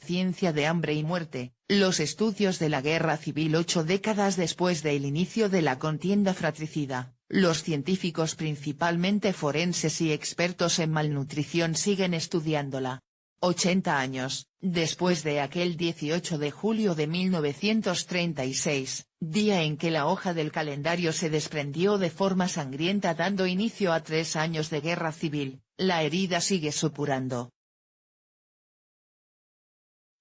Ciencia de hambre y muerte, los estudios de la guerra civil 8 décadas después del inicio de la contienda fratricida, los científicos principalmente forenses y expertos en malnutrición siguen estudiándola. 80 años, después de aquel 18 de julio de 1936, día en que la hoja del calendario se desprendió de forma sangrienta dando inicio a 3 años de guerra civil, la herida sigue supurando.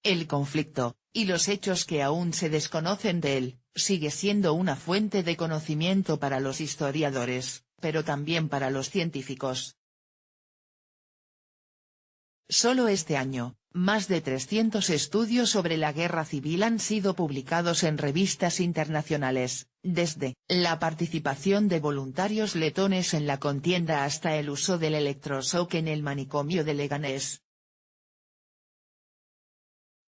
El conflicto, y los hechos que aún se desconocen de él, sigue siendo una fuente de conocimiento para los historiadores, pero también para los científicos. Solo este año, más de 300 estudios sobre la guerra civil han sido publicados en revistas internacionales, desde la participación de voluntarios letones en la contienda hasta el uso del electroshock en el manicomio de Leganés.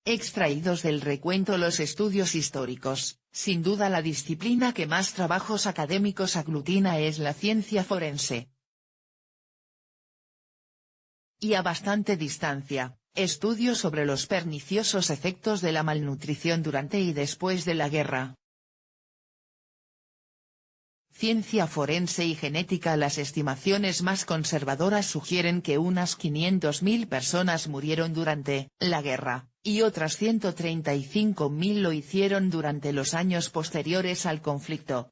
Extraídos del recuento los estudios históricos, sin duda la disciplina que más trabajos académicos aglutina es la ciencia forense. Y a bastante distancia, estudios sobre los perniciosos efectos de la malnutrición durante y después de la guerra. Ciencia forense y genética. Las estimaciones más conservadoras sugieren que unas 500.000 personas murieron durante la guerra, y otras 135.000 lo hicieron durante los años posteriores al conflicto.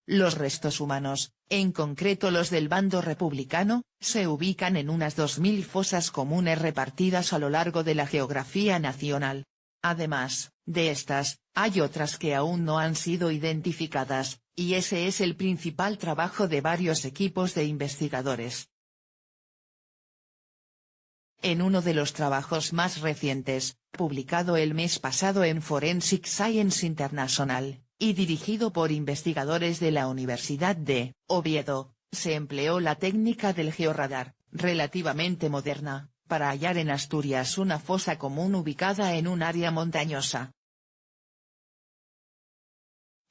Los restos humanos, en concreto los del bando republicano, se ubican en unas 2.000 fosas comunes repartidas a lo largo de la geografía nacional. Además, de estas, hay otras que aún no han sido identificadas, y ese es el principal trabajo de varios equipos de investigadores. En uno de los trabajos más recientes, publicado el mes pasado en Forensic Science International, y dirigido por investigadores de la Universidad de Oviedo, se empleó la técnica del georradar, relativamente moderna, para hallar en Asturias una fosa común ubicada en un área montañosa.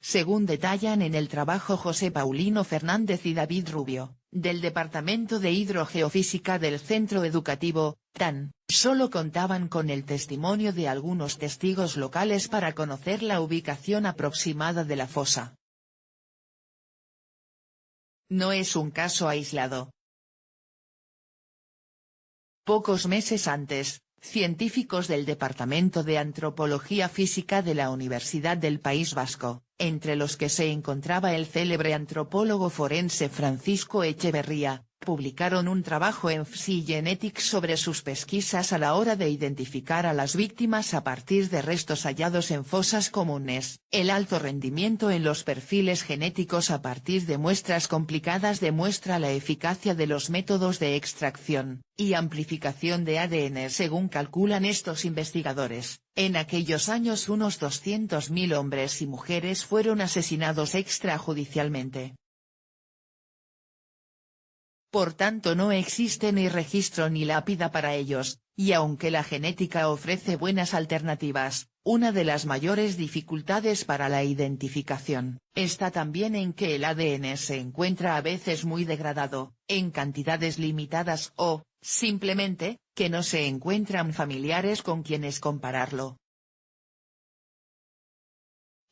Según detallan en el trabajo José Paulino Fernández y David Rubio, del Departamento de Hidrogeofísica del Centro Educativo, TAN, solo contaban con el testimonio de algunos testigos locales para conocer la ubicación aproximada de la fosa. No es un caso aislado. Pocos meses antes, científicos del Departamento de Antropología Física de la Universidad del País Vasco, entre los que se encontraba el célebre antropólogo forense Francisco Echeverría, publicaron un trabajo en Psi Genetics sobre sus pesquisas a la hora de identificar a las víctimas a partir de restos hallados en fosas comunes. El alto rendimiento en los perfiles genéticos a partir de muestras complicadas demuestra la eficacia de los métodos de extracción y amplificación de ADN según calculan estos investigadores. En aquellos años unos 200.000 hombres y mujeres fueron asesinados extrajudicialmente. Por tanto no existe ni registro ni lápida para ellos, y aunque la genética ofrece buenas alternativas, una de las mayores dificultades para la identificación, está también en que el ADN se encuentra a veces muy degradado, en cantidades limitadas o, simplemente, que no se encuentran familiares con quienes compararlo.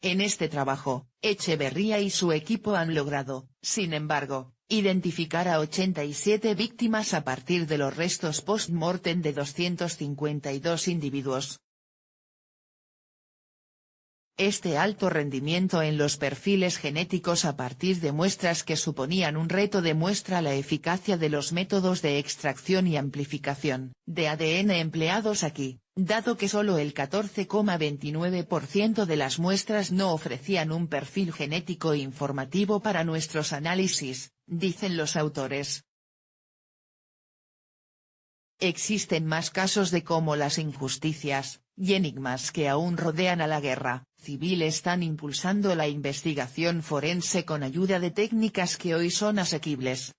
En este trabajo, Echeverría y su equipo han logrado, sin embargo, identificar a 87 víctimas a partir de los restos post-mortem de 252 individuos. Este alto rendimiento en los perfiles genéticos a partir de muestras que suponían un reto demuestra la eficacia de los métodos de extracción y amplificación de ADN empleados aquí, dado que solo el 14,29% de las muestras no ofrecían un perfil genético informativo para nuestros análisis, dicen los autores. Existen más casos de cómo las injusticias y enigmas que aún rodean a la guerra civil están impulsando la investigación forense con ayuda de técnicas que hoy son asequibles.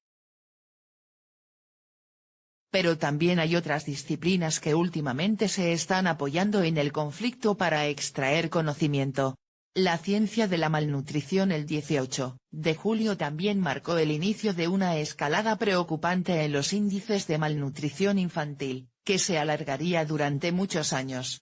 Pero también hay otras disciplinas que últimamente se están apoyando en el conflicto para extraer conocimiento. La ciencia de la malnutrición. El 18 de julio también marcó el inicio de una escalada preocupante en los índices de malnutrición infantil, que se alargaría durante muchos años.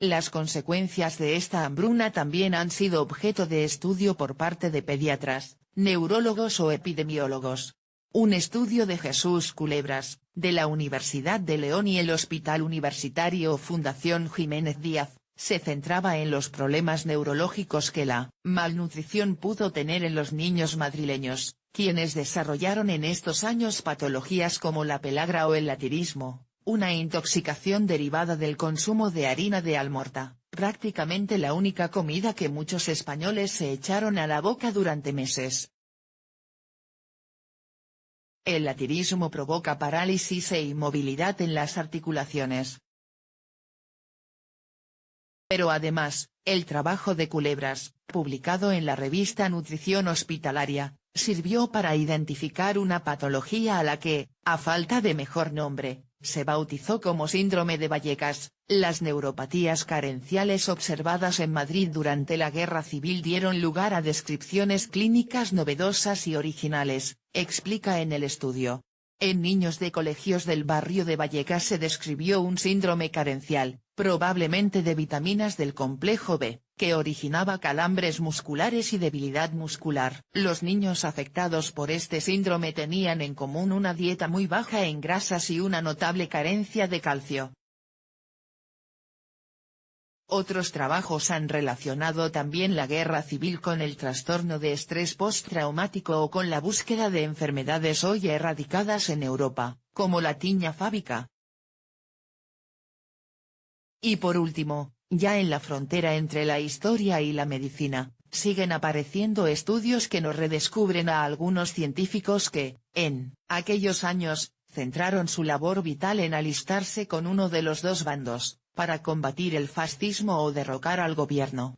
Las consecuencias de esta hambruna también han sido objeto de estudio por parte de pediatras, neurólogos o epidemiólogos. Un estudio de Jesús Culebras, de la Universidad de León y el Hospital Universitario Fundación Jiménez Díaz, se centraba en los problemas neurológicos que la malnutrición pudo tener en los niños madrileños, quienes desarrollaron en estos años patologías como la pelagra o el latirismo, una intoxicación derivada del consumo de harina de almorta, prácticamente la única comida que muchos españoles se echaron a la boca durante meses. El latirismo provoca parálisis e inmovilidad en las articulaciones. Pero además, el trabajo de Culebras, publicado en la revista Nutrición Hospitalaria, sirvió para identificar una patología a la que, a falta de mejor nombre, se bautizó como síndrome de Vallecas. Las neuropatías carenciales observadas en Madrid durante la Guerra Civil dieron lugar a descripciones clínicas novedosas y originales, explica en el estudio. En niños de colegios del barrio de Vallecas se describió un síndrome carencial, probablemente de vitaminas del complejo B, que originaba calambres musculares y debilidad muscular. Los niños afectados por este síndrome tenían en común una dieta muy baja en grasas y una notable carencia de calcio. Otros trabajos han relacionado también la guerra civil con el trastorno de estrés postraumático o con la búsqueda de enfermedades hoy erradicadas en Europa, como la tiña fábica. Y por último, ya en la frontera entre la historia y la medicina, siguen apareciendo estudios que nos redescubren a algunos científicos que, en aquellos años, centraron su labor vital en alistarse con uno de los dos bandos, para combatir el fascismo o derrocar al gobierno.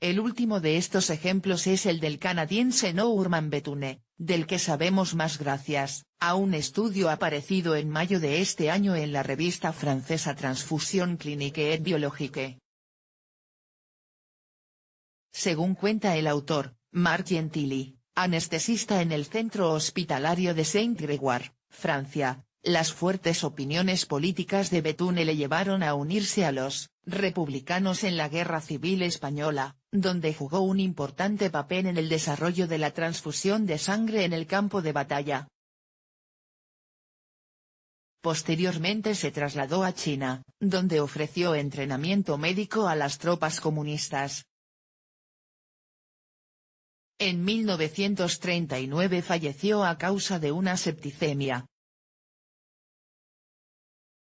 El último de estos ejemplos es el del canadiense Norman Bethune, del que sabemos más gracias a un estudio aparecido en mayo de este año en la revista francesa Transfusion Clinique et Biologique. Según cuenta el autor, Marc Gentili, anestesista en el centro hospitalario de Saint-Grégoire, Francia, las fuertes opiniones políticas de Bethune le llevaron a unirse a los republicanos en la Guerra Civil Española, donde jugó un importante papel en el desarrollo de la transfusión de sangre en el campo de batalla. Posteriormente se trasladó a China, donde ofreció entrenamiento médico a las tropas comunistas. En 1939 falleció a causa de una septicemia,